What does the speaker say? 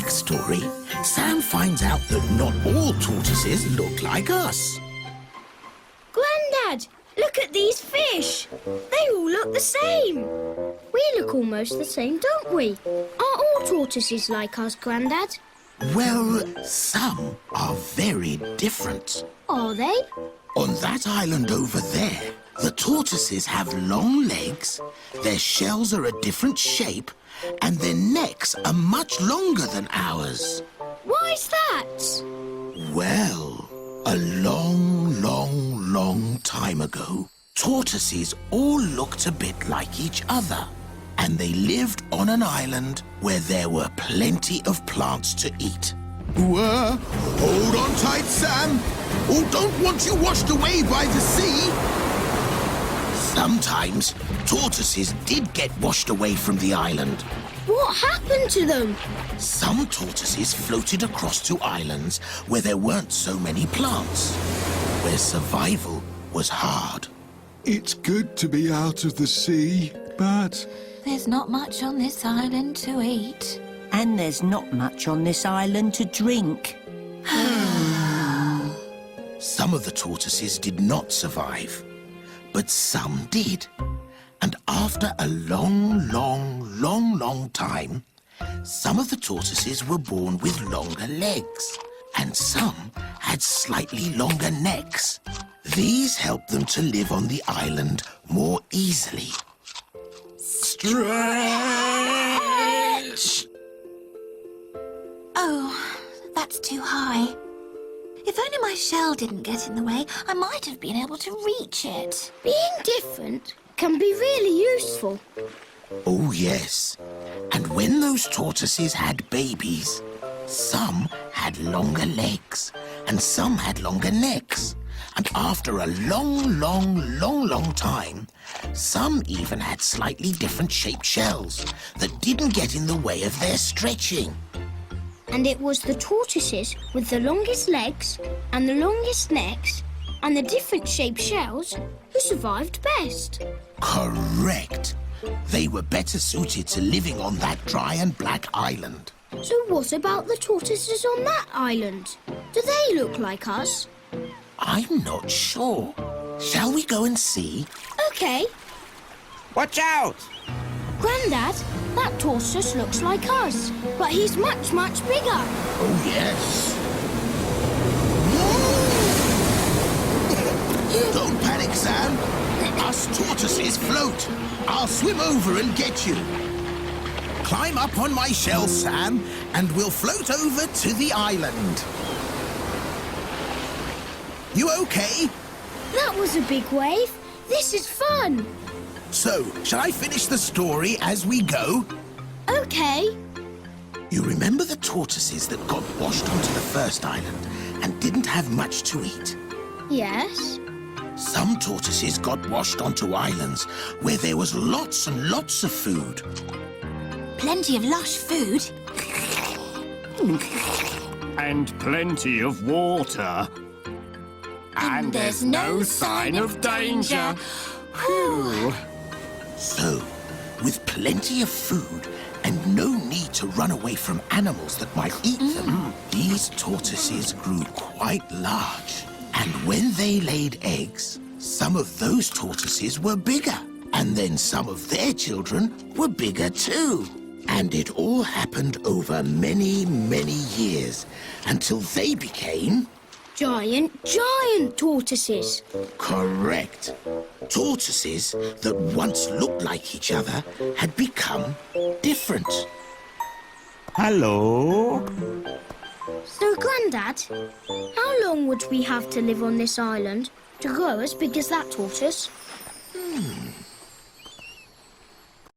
next story, Sam finds out that not all tortoises look like us. Grandad, look at these fish. They all look the same. We look almost the same, don't we? Are all tortoises like us, Grandad? Well, some are very different. Are they? On that island over there, the tortoises have long legs, their shells are a different shape, and their necks are much longer than ours. Why's that? Well, a long time ago, tortoises all looked a bit like each other, and they lived on an island where there were plenty of plants to eat. Hold on tight, Sam. Oh, don't want you washed away by the sea. Sometimes tortoises did get washed away from the island. What happened to them? Some tortoises floated across to islands where there weren't so many plants, where survival was hard. It's good to be out of the sea, but There's not much on this island to eat. And there's not much on this island to drink. Some of the tortoises did not survive, but some did. And after a long time, some of the tortoises were born with longer legs, and some had slightly longer necks. These helped them to live on the island more easily. Stretch! Oh, that's too high. If only my shell didn't get in the way, I might have been able to reach it. Being different can be really useful. Oh, yes. And when those tortoises had babies, some had longer legs and some had longer necks. And after a long time, some even had slightly different shaped shells that didn't get in the way of their stretching. And it was the tortoises with the longest legs and the longest necks and the different shaped shells who survived best. Correct. They were better suited to living on that dry and black island. So what about the tortoises on that island? Do they look like us? I'm not sure. Shall we go and see? Okay. Watch out! Grandad, that tortoise looks like us, but he's much bigger. Oh, yes. Don't panic, Sam. Us tortoises float. I'll swim over and get you. Climb up on my shell, Sam, and we'll float over to the island. You okay? That was a big wave. This is fun. So, shall I finish the story as we go? Okay. You remember the tortoises that got washed onto the first island and didn't have much to eat? Yes. Some tortoises got washed onto islands where there was lots and lots of food. Plenty of lush food. And plenty of water. And there's no sign of danger. Whew. So, with plenty of food and no need to run away from animals that might eat them, these tortoises grew quite large. And when they laid eggs, some of those tortoises were bigger. And then some of their children were bigger too. And it all happened over many years until they became... Giant tortoises. Correct. Tortoises that once looked like each other had become different. Hello? So, Grandad, how long would we have to live on this island to grow as big as that tortoise?